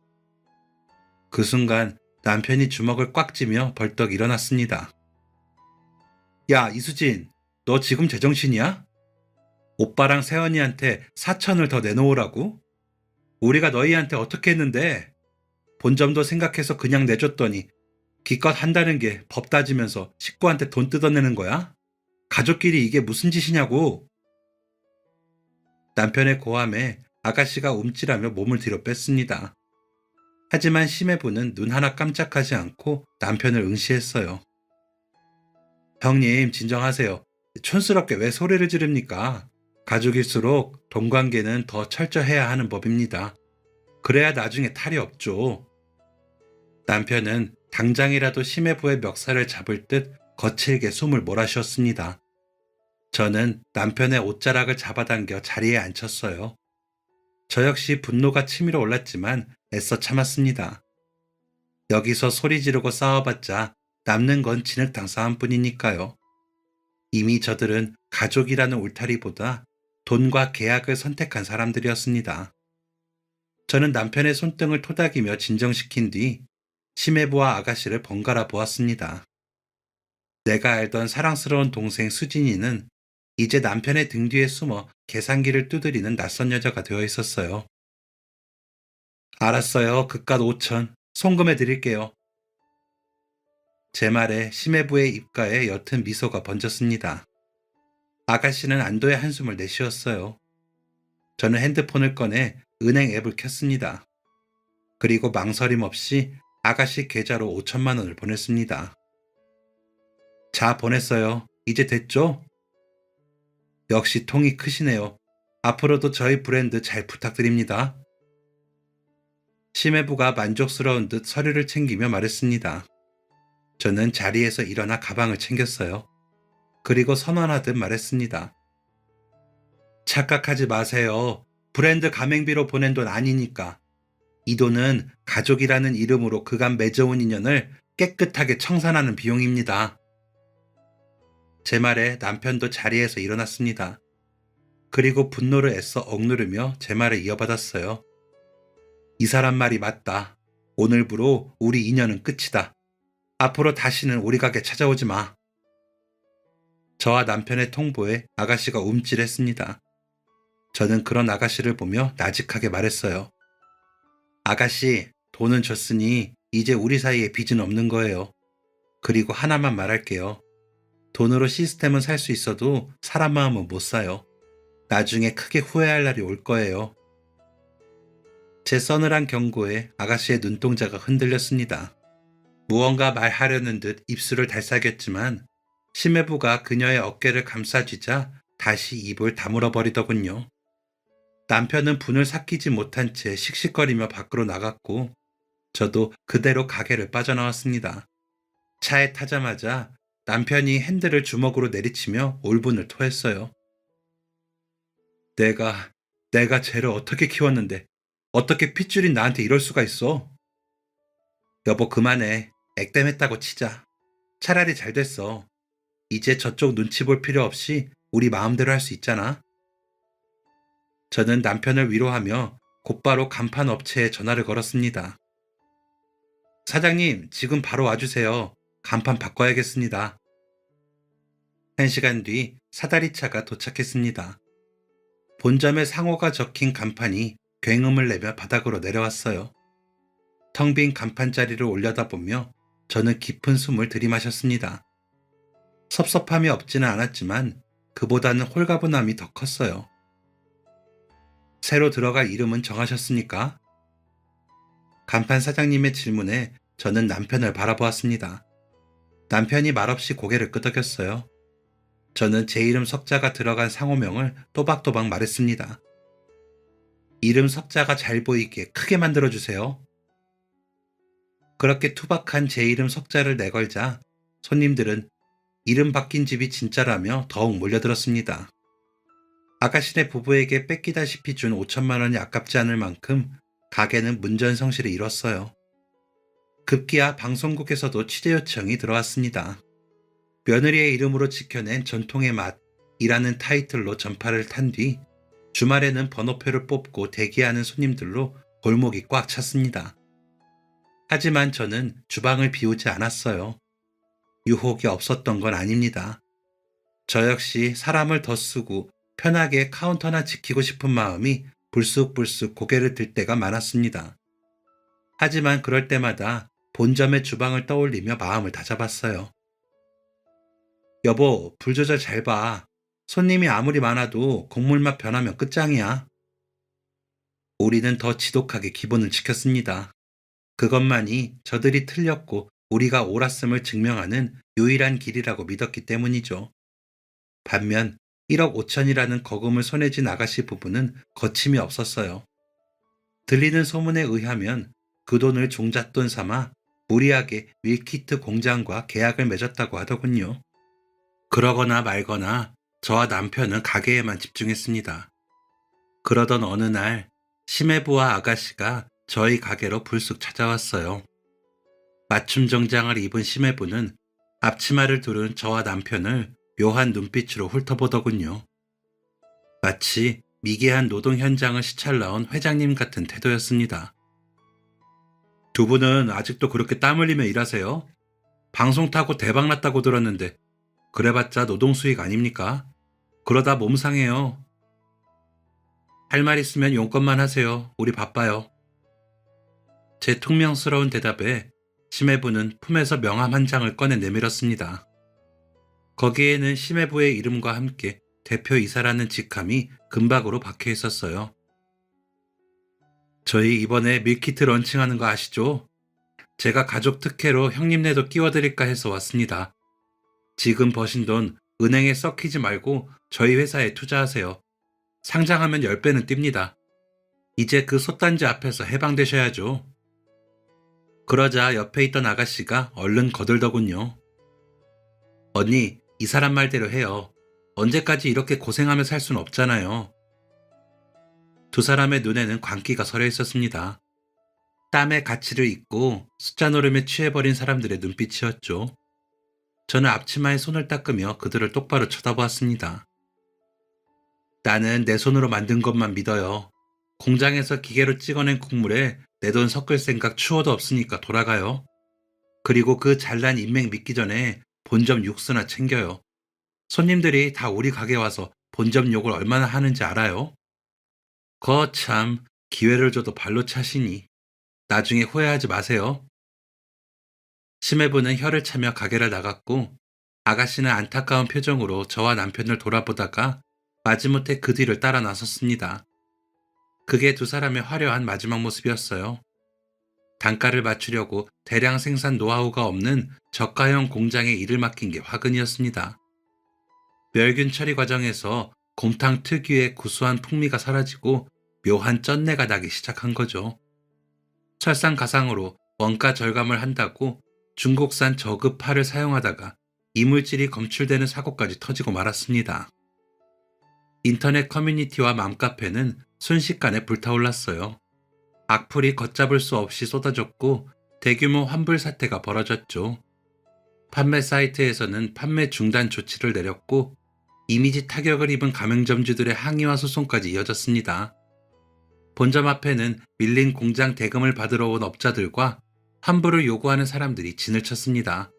그 순간 남편이 주먹을 꽉 쥐며 벌떡 일어났습니다. 야, 이수진, 너 지금 제정신이야? 오빠랑 세연이한테 4천을 더 내놓으라고? 우리가 너희한테 어떻게 했는데? 본점도 생각해서 그냥 내줬더니 기껏 한다는 게 법 따지면서 식구한테 돈 뜯어내는 거야? 가족끼리 이게 무슨 짓이냐고? 남편의 고함에 아가씨가 움찔하며 몸을 뒤로 뺐습니다. 하지만 심해부는 눈 하나 깜짝하지 않고 남편을 응시했어요. 형님, 진정하세요. 촌스럽게 왜 소리를 지릅니까? 가족일수록 돈 관계는 더 철저해야 하는 법입니다. 그래야 나중에 탈이 없죠. 남편은 당장이라도 심해부의 멱살을 잡을 듯 거칠게 숨을 몰아쉬었습니다. 저는 남편의 옷자락을 잡아당겨 자리에 앉혔어요. 저 역시 분노가 치밀어 올랐지만 애써 참았습니다. 여기서 소리 지르고 싸워봤자 남는 건 진흙탕사한 뿐이니까요. 이미 저들은 가족이라는 울타리보다 돈과 계약을 선택한 사람들이었습니다. 저는 남편의 손등을 토닥이며 진정시킨 뒤 심해부와 아가씨를 번갈아 보았습니다. 내가 알던 사랑스러운 동생 수진이는 이제 남편의 등 뒤에 숨어 계산기를 두드리는 낯선 여자가 되어 있었어요. 알았어요. 그깟 5천. 송금해 드릴게요. 제 말에 심해부의 입가에 옅은 미소가 번졌습니다. 아가씨는 안도의 한숨을 내쉬었어요. 저는 핸드폰을 꺼내 은행 앱을 켰습니다. 그리고 망설임 없이 아가씨 계좌로 5천만 원을 보냈습니다. 자, 보냈어요. 이제 됐죠? 역시 통이 크시네요. 앞으로도 저희 브랜드 잘 부탁드립니다. 심해부가 만족스러운 듯 서류를 챙기며 말했습니다. 저는 자리에서 일어나 가방을 챙겼어요. 그리고 선언하듯 말했습니다. 착각하지 마세요. 브랜드 가맹비로 보낸 돈 아니니까. 이 돈은 가족이라는 이름으로 그간 맺어온 인연을 깨끗하게 청산하는 비용입니다. 제 말에 남편도 자리에서 일어났습니다. 그리고 분노를 애써 억누르며 제 말을 이어받았어요. 이 사람 말이 맞다. 오늘부로 우리 인연은 끝이다. 앞으로 다시는 우리 가게 찾아오지 마. 저와 남편의 통보에 아가씨가 움찔했습니다. 저는 그런 아가씨를 보며 나직하게 말했어요. 아가씨, 돈은 줬으니 이제 우리 사이에 빚은 없는 거예요. 그리고 하나만 말할게요. 돈으로 시스템은 살 수 있어도 사람 마음은 못 사요. 나중에 크게 후회할 날이 올 거예요. 제 서늘한 경고에 아가씨의 눈동자가 흔들렸습니다. 무언가 말하려는 듯 입술을 달싹였지만 심해부가 그녀의 어깨를 감싸쥐자 다시 입을 다물어 버리더군요. 남편은 분을 삭히지 못한 채 씩씩거리며 밖으로 나갔고 저도 그대로 가게를 빠져나왔습니다. 차에 타자마자 남편이 핸들을 주먹으로 내리치며 울분을 토했어요. 내가, 내가 쟤를 어떻게 키웠는데 어떻게 핏줄인 나한테 이럴 수가 있어? 여보 그만해. 액땜했다고 치자. 차라리 잘 됐어. 이제 저쪽 눈치 볼 필요 없이 우리 마음대로 할 수 있잖아. 저는 남편을 위로하며 곧바로 간판 업체에 전화를 걸었습니다. 사장님, 지금 바로 와주세요. 간판 바꿔야겠습니다. 1시간 뒤 사다리차가 도착했습니다. 본점에 상호가 적힌 간판이 굉음을 내며 바닥으로 내려왔어요. 텅 빈 간판자리를 올려다보며 저는 깊은 숨을 들이마셨습니다. 섭섭함이 없지는 않았지만 그보다는 홀가분함이 더 컸어요. 새로 들어갈 이름은 정하셨습니까? 간판 사장님의 질문에 저는 남편을 바라보았습니다. 남편이 말없이 고개를 끄덕였어요. 저는 제 이름 석자가 들어간 상호명을 또박또박 말했습니다. 이름 석자가 잘 보이게 크게 만들어주세요. 그렇게 투박한 제 이름 석자를 내걸자 손님들은 이름 바뀐 집이 진짜라며 더욱 몰려들었습니다. 아가씨네 부부에게 뺏기다시피 준 5천만 원이 아깝지 않을 만큼 가게는 문전성시를 이뤘어요. 급기야 방송국에서도 취재 요청이 들어왔습니다. 며느리의 이름으로 지켜낸 전통의 맛이라는 타이틀로 전파를 탄 뒤 주말에는 번호표를 뽑고 대기하는 손님들로 골목이 꽉 찼습니다. 하지만 저는 주방을 비우지 않았어요. 유혹이 없었던 건 아닙니다. 저 역시 사람을 더 쓰고 편하게 카운터나 지키고 싶은 마음이 불쑥불쑥 고개를 들 때가 많았습니다. 하지만 그럴 때마다 본점의 주방을 떠올리며 마음을 다잡았어요. 여보, 불 조절 잘 봐. 손님이 아무리 많아도 국물 맛 변하면 끝장이야. 우리는 더 지독하게 기본을 지켰습니다. 그것만이 저들이 틀렸고 우리가 옳았음을 증명하는 유일한 길이라고 믿었기 때문이죠. 반면 1억 5천이라는 거금을 손에 쥔 아가씨 부부는 거침이 없었어요. 들리는 소문에 의하면 그 돈을 종잣돈 삼아 무리하게 밀키트 공장과 계약을 맺었다고 하더군요. 그러거나 말거나 저와 남편은 가게에만 집중했습니다. 그러던 어느 날 심해부와 아가씨가 저희 가게로 불쑥 찾아왔어요. 맞춤 정장을 입은 심해부는 앞치마를 두른 저와 남편을 묘한 눈빛으로 훑어보더군요. 마치 미개한 노동 현장을 시찰나온 회장님 같은 태도였습니다. 두 분은 아직도 그렇게 땀 흘리며 일하세요? 방송 타고 대박 났다고 들었는데 그래봤자 노동 수익 아닙니까? 그러다 몸 상해요. 할 말 있으면 용건만 하세요. 우리 바빠요. 제 퉁명스러운 대답에 심해부는 품에서 명함 한 장을 꺼내 내밀었습니다. 거기에는 심해부의 이름과 함께 대표이사라는 직함이 금박으로 박혀 있었어요. 저희 이번에 밀키트 런칭하는 거 아시죠? 제가 가족 특혜로 형님네도 끼워드릴까 해서 왔습니다. 지금 버신 돈 은행에 썩히지 말고 저희 회사에 투자하세요. 상장하면 10배는 뜁니다. 이제 그 솥단지 앞에서 해방되셔야죠. 그러자 옆에 있던 아가씨가 얼른 거들더군요. 언니, 이 사람 말대로 해요. 언제까지 이렇게 고생하며 살 순 없잖아요. 두 사람의 눈에는 광기가 서려 있었습니다. 땀의 가치를 잊고 숫자 노름에 취해버린 사람들의 눈빛이었죠. 저는 앞치마에 손을 닦으며 그들을 똑바로 쳐다보았습니다. 나는 내 손으로 만든 것만 믿어요. 공장에서 기계로 찍어낸 국물에 내 돈 섞을 생각 추호도 없으니까 돌아가요. 그리고 그 잘난 인맥 믿기 전에 본점 육수나 챙겨요. 손님들이 다 우리 가게 와서 본점 욕을 얼마나 하는지 알아요? 거참 기회를 줘도 발로 차시니 나중에 후회하지 마세요. 심해부는 혀를 차며 가게를 나갔고 아가씨는 안타까운 표정으로 저와 남편을 돌아보다가 마지못해 그 뒤를 따라 나섰습니다. 그게 두 사람의 화려한 마지막 모습이었어요. 단가를 맞추려고 대량 생산 노하우가 없는 저가형 공장에 일을 맡긴 게 화근이었습니다. 멸균 처리 과정에서 곰탕 특유의 구수한 풍미가 사라지고 묘한 쩐내가 나기 시작한 거죠. 설상가상으로 원가 절감을 한다고 중국산 저급 파를 사용하다가 이물질이 검출되는 사고까지 터지고 말았습니다. 인터넷 커뮤니티와 맘카페는 순식간에 불타올랐어요. 악플이 걷잡을 수 없이 쏟아졌고 대규모 환불 사태가 벌어졌죠. 판매 사이트에서는 판매 중단 조치를 내렸고 이미지 타격을 입은 가맹점주들의 항의와 소송까지 이어졌습니다. 본점 앞에는 밀린 공장 대금을 받으러 온 업자들과 환불을 요구하는 사람들이 진을 쳤습니다.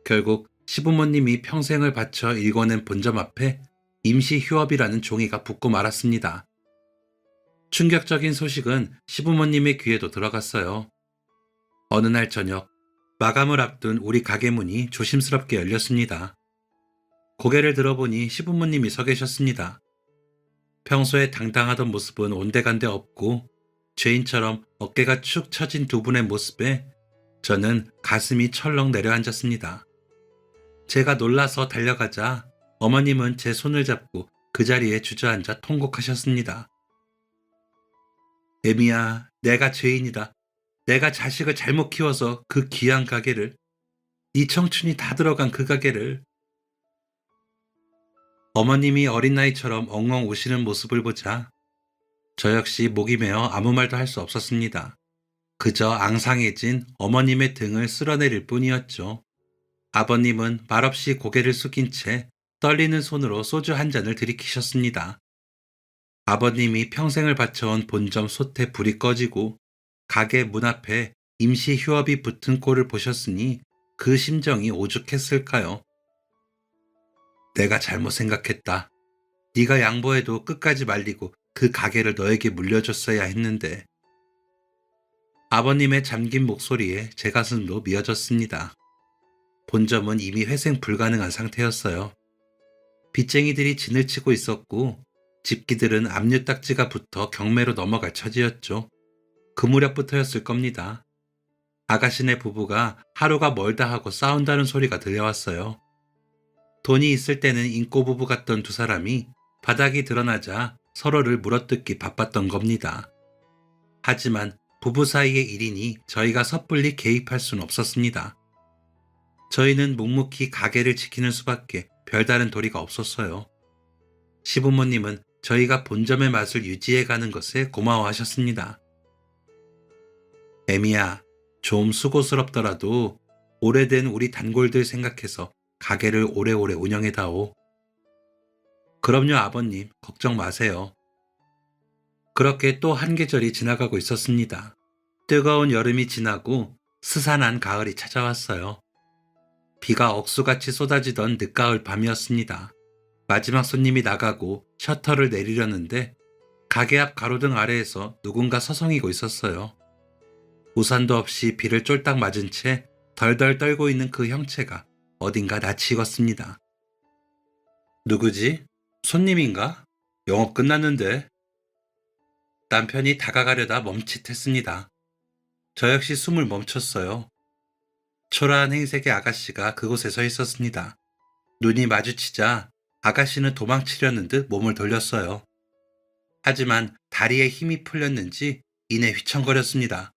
결국 시부모님이 평생을 바쳐 일궈낸 본점 앞에 임시 휴업이라는 종이가 붙고 말았습니다. 충격적인 소식은 시부모님의 귀에도 들어갔어요. 어느 날 저녁, 마감을 앞둔 우리 가게 문이 조심스럽게 열렸습니다. 고개를 들어보니 시부모님이 서 계셨습니다. 평소에 당당하던 모습은 온데간데 없고 죄인처럼 어깨가 축 처진 두 분의 모습에 저는 가슴이 철렁 내려앉았습니다. 제가 놀라서 달려가자 어머님은 제 손을 잡고 그 자리에 주저앉아 통곡하셨습니다. 애미야, 내가 죄인이다. 내가 자식을 잘못 키워서 그 귀한 가게를, 네 청춘이 다 들어간 그 가게를. 어머님이 어린 나이처럼 엉엉 우시는 모습을 보자 저 역시 목이 메어 아무 말도 할 수 없었습니다. 그저 앙상해진 어머님의 등을 쓸어내릴 뿐이었죠. 아버님은 말없이 고개를 숙인 채 떨리는 손으로 소주 한 잔을 들이키셨습니다. 아버님이 평생을 바쳐온 본점 솥에 불이 꺼지고 가게 문 앞에 임시 휴업이 붙은 꼴을 보셨으니 그 심정이 오죽했을까요? 내가 잘못 생각했다. 네가 양보해도 끝까지 말리고 그 가게를 너에게 물려줬어야 했는데. 아버님의 잠긴 목소리에 제 가슴도 미어졌습니다. 본점은 이미 회생 불가능한 상태였어요. 빚쟁이들이 진을 치고 있었고 집기들은 압류딱지가 붙어 경매로 넘어갈 처지였죠. 그 무렵부터였을 겁니다. 아가씨네 부부가 하루가 멀다 하고 싸운다는 소리가 들려왔어요. 돈이 있을 때는 인꼬부부 같던 두 사람이 바닥이 드러나자 서로를 물어뜯기 바빴던 겁니다. 하지만 부부 사이의 일이니 저희가 섣불리 개입할 수는 없었습니다. 저희는 묵묵히 가게를 지키는 수밖에 별다른 도리가 없었어요. 시부모님은 저희가 본점의 맛을 유지해가는 것에 고마워하셨습니다. 애미야, 좀 수고스럽더라도 오래된 우리 단골들 생각해서 가게를 오래오래 운영해다오. 그럼요, 아버님. 걱정 마세요. 그렇게 또 한 계절이 지나가고 있었습니다. 뜨거운 여름이 지나고 스산한 가을이 찾아왔어요. 비가 억수같이 쏟아지던 늦가을 밤이었습니다. 마지막 손님이 나가고 셔터를 내리려는데 가게 앞 가로등 아래에서 누군가 서성이고 있었어요. 우산도 없이 비를 쫄딱 맞은 채 덜덜 떨고 있는 그 형체가 어딘가 낯이 익었습니다. 누구지? 손님인가? 영업 끝났는데. 남편이 다가가려다 멈칫했습니다. 저 역시 숨을 멈췄어요. 초라한 행색의 아가씨가 그곳에 서 있었습니다. 눈이 마주치자 아가씨는 도망치려는 듯 몸을 돌렸어요. 하지만 다리에 힘이 풀렸는지 이내 휘청거렸습니다.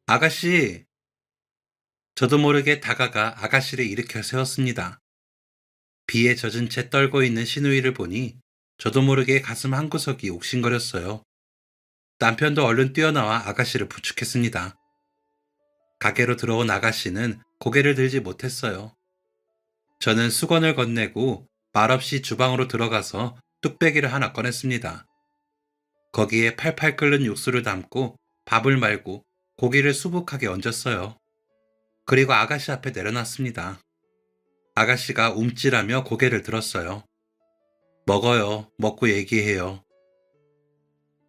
아가씨! 저도 모르게 다가가 아가씨를 일으켜 세웠습니다. 비에 젖은 채 떨고 있는 시누이를 보니 저도 모르게 가슴 한구석이 옥신거렸어요. 남편도 얼른 뛰어나와 아가씨를 부축했습니다. 가게로 들어온 아가씨는 고개를 들지 못했어요. 저는 수건을 건네고 말없이 주방으로 들어가서 뚝배기를 하나 꺼냈습니다. 거기에 팔팔 끓는 육수를 담고 밥을 말고 고기를 수북하게 얹었어요. 그리고 아가씨 앞에 내려놨습니다. 아가씨가 움찔하며 고개를 들었어요. 먹어요. 먹고 얘기해요.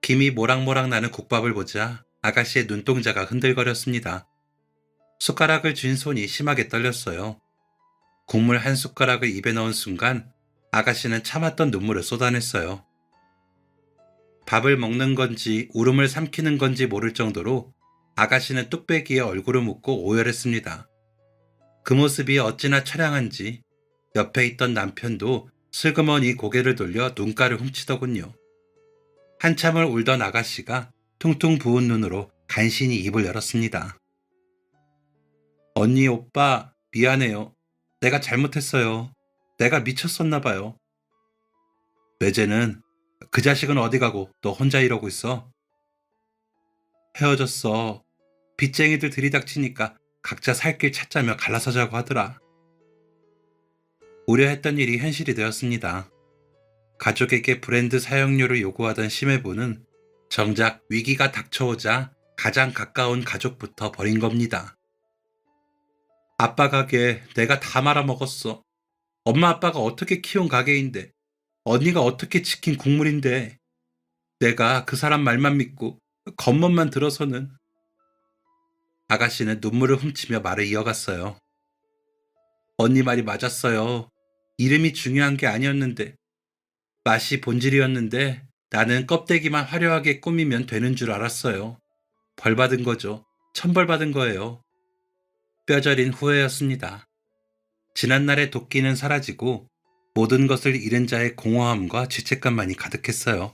김이 모락모락 나는 국밥을 보자 아가씨의 눈동자가 흔들거렸습니다. 숟가락을 쥔 손이 심하게 떨렸어요. 국물 한 숟가락을 입에 넣은 순간 아가씨는 참았던 눈물을 쏟아냈어요. 밥을 먹는 건지 울음을 삼키는 건지 모를 정도로 아가씨는 뚝배기에 얼굴을 묻고 오열했습니다. 그 모습이 어찌나 처량한지 옆에 있던 남편도 슬그머니 고개를 돌려 눈가를 훔치더군요. 한참을 울던 아가씨가 퉁퉁 부은 눈으로 간신히 입을 열었습니다. 언니, 오빠, 미안해요. 내가 잘못했어요. 내가 미쳤었나 봐요. 외제는 그 자식은 어디 가고 너 혼자 이러고 있어? 헤어졌어. 빚쟁이들 들이닥치니까 각자 살 길 찾자며 갈라서자고 하더라. 우려했던 일이 현실이 되었습니다. 가족에게 브랜드 사용료를 요구하던 심해부는 정작 위기가 닥쳐오자 가장 가까운 가족부터 버린 겁니다. 아빠 가게 내가 다 말아먹었어. 엄마 아빠가 어떻게 키운 가게인데, 언니가 어떻게 지킨 국물인데, 내가 그 사람 말만 믿고 겉멋만 들어서는. 아가씨는 눈물을 훔치며 말을 이어갔어요. 언니 말이 맞았어요. 이름이 중요한 게 아니었는데, 맛이 본질이었는데 나는 껍데기만 화려하게 꾸미면 되는 줄 알았어요. 벌 받은 거죠. 천벌 받은 거예요. 뼈저린 후회였습니다. 지난날의 도끼는 사라지고 모든 것을 잃은 자의 공허함과 죄책감만이 가득했어요.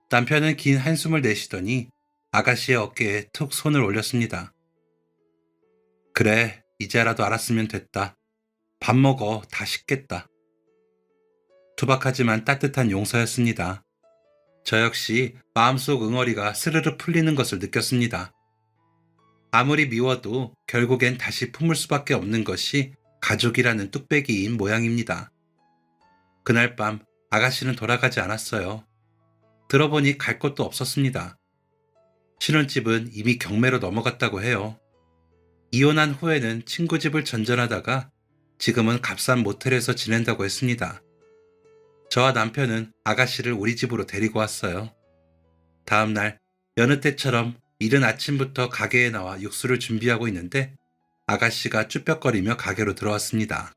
남편은 긴 한숨을 내쉬더니 아가씨의 어깨에 툭 손을 올렸습니다. 그래, 이제라도 알았으면 됐다. 밥 먹어, 다 식겠다. 투박하지만 따뜻한 용서였습니다. 저 역시 마음속 응어리가 스르르 풀리는 것을 느꼈습니다. 아무리 미워도 결국엔 다시 품을 수밖에 없는 것이 가족이라는 뚝배기인 모양입니다. 그날 밤 아가씨는 돌아가지 않았어요. 들어보니 갈 곳도 없었습니다. 신혼집은 이미 경매로 넘어갔다고 해요. 이혼한 후에는 친구 집을 전전하다가 지금은 값싼 모텔에서 지낸다고 했습니다. 저와 남편은 아가씨를 우리 집으로 데리고 왔어요. 다음 날 여느 때처럼 이른 아침부터 가게에 나와 육수를 준비하고 있는데 아가씨가 쭈뼛거리며 가게로 들어왔습니다.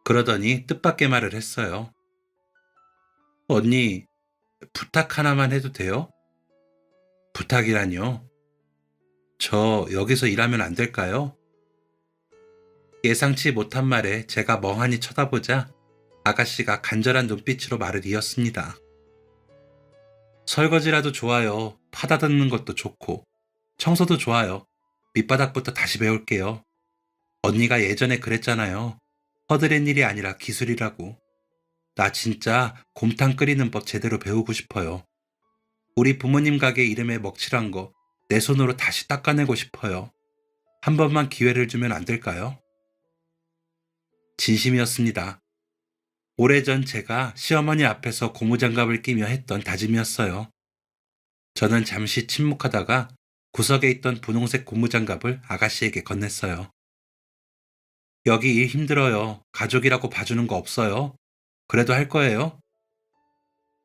그러더니 뜻밖의 말을 했어요. 언니, 부탁 하나만 해도 돼요? 부탁이라뇨? 저 여기서 일하면 안 될까요? 예상치 못한 말에 제가 멍하니 쳐다보자 아가씨가 간절한 눈빛으로 말을 이었습니다. 설거지라도 좋아요. 파다듬는 것도 좋고. 청소도 좋아요. 밑바닥부터 다시 배울게요. 언니가 예전에 그랬잖아요. 허드렛 일이 아니라 기술이라고. 나 진짜 곰탕 끓이는 법 제대로 배우고 싶어요. 우리 부모님 가게 이름에 먹칠한 거 내 손으로 다시 닦아내고 싶어요. 한 번만 기회를 주면 안 될까요? 진심이었습니다. 오래전 제가 시어머니 앞에서 고무장갑을 끼며 했던 다짐이었어요. 저는 잠시 침묵하다가 구석에 있던 분홍색 고무장갑을 아가씨에게 건넸어요. 여기 일 힘들어요. 가족이라고 봐주는 거 없어요. 그래도 할 거예요?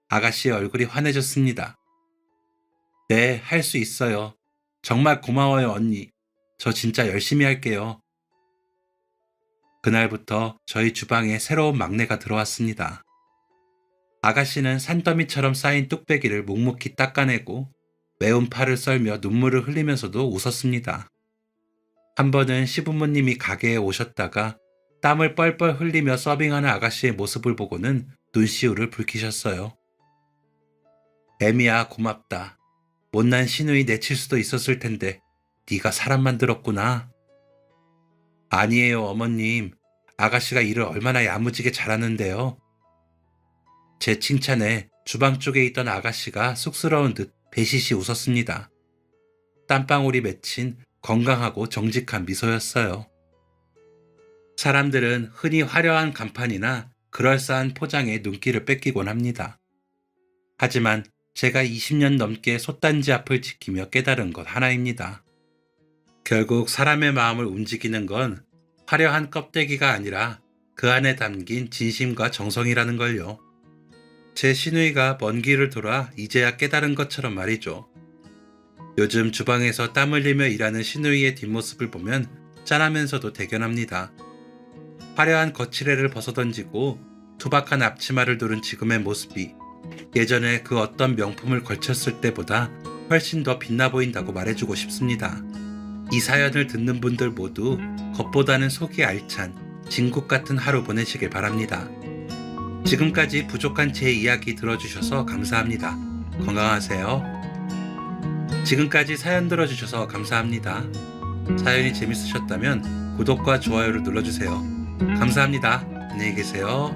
아가씨의 얼굴이 환해졌습니다. 네, 할 수 있어요. 정말 고마워요, 언니. 저 진짜 열심히 할게요. 그날부터 저희 주방에 새로운 막내가 들어왔습니다. 아가씨는 산더미처럼 쌓인 뚝배기를 묵묵히 닦아내고 매운 파를 썰며 눈물을 흘리면서도 웃었습니다. 한 번은 시부모님이 가게에 오셨다가 땀을 뻘뻘 흘리며 서빙하는 아가씨의 모습을 보고는 눈시울을 붉히셨어요. 애미야, 고맙다. 못난 시누이 내칠 수도 있었을 텐데 네가 사람 만들었구나. 아니에요, 어머님. 아가씨가 일을 얼마나 야무지게 잘하는데요. 제 칭찬에 주방 쪽에 있던 아가씨가 쑥스러운 듯 배시시 웃었습니다. 땀방울이 맺힌 건강하고 정직한 미소였어요. 사람들은 흔히 화려한 간판이나 그럴싸한 포장에 눈길을 뺏기곤 합니다. 하지만 제가 20년 넘게 솥단지 앞을 지키며 깨달은 것 하나입니다. 결국 사람의 마음을 움직이는 건 화려한 껍데기가 아니라 그 안에 담긴 진심과 정성이라는 걸요. 제 시누이가 먼 길을 돌아 이제야 깨달은 것처럼 말이죠. 요즘 주방에서 땀 흘리며 일하는 시누이의 뒷모습을 보면 짠하면서도 대견합니다. 화려한 거치레를 벗어던지고 투박한 앞치마를 두른 지금의 모습이 예전에 그 어떤 명품을 걸쳤을 때보다 훨씬 더 빛나 보인다고 말해주고 싶습니다. 이 사연을 듣는 분들 모두 겉보다는 속이 알찬 진국 같은 하루 보내시길 바랍니다. 지금까지 부족한 제 이야기 들어주셔서 감사합니다. 건강하세요. 지금까지 사연 들어주셔서 감사합니다. 사연이 재밌으셨다면 구독과 좋아요를 눌러주세요. 감사합니다. 안녕히 계세요.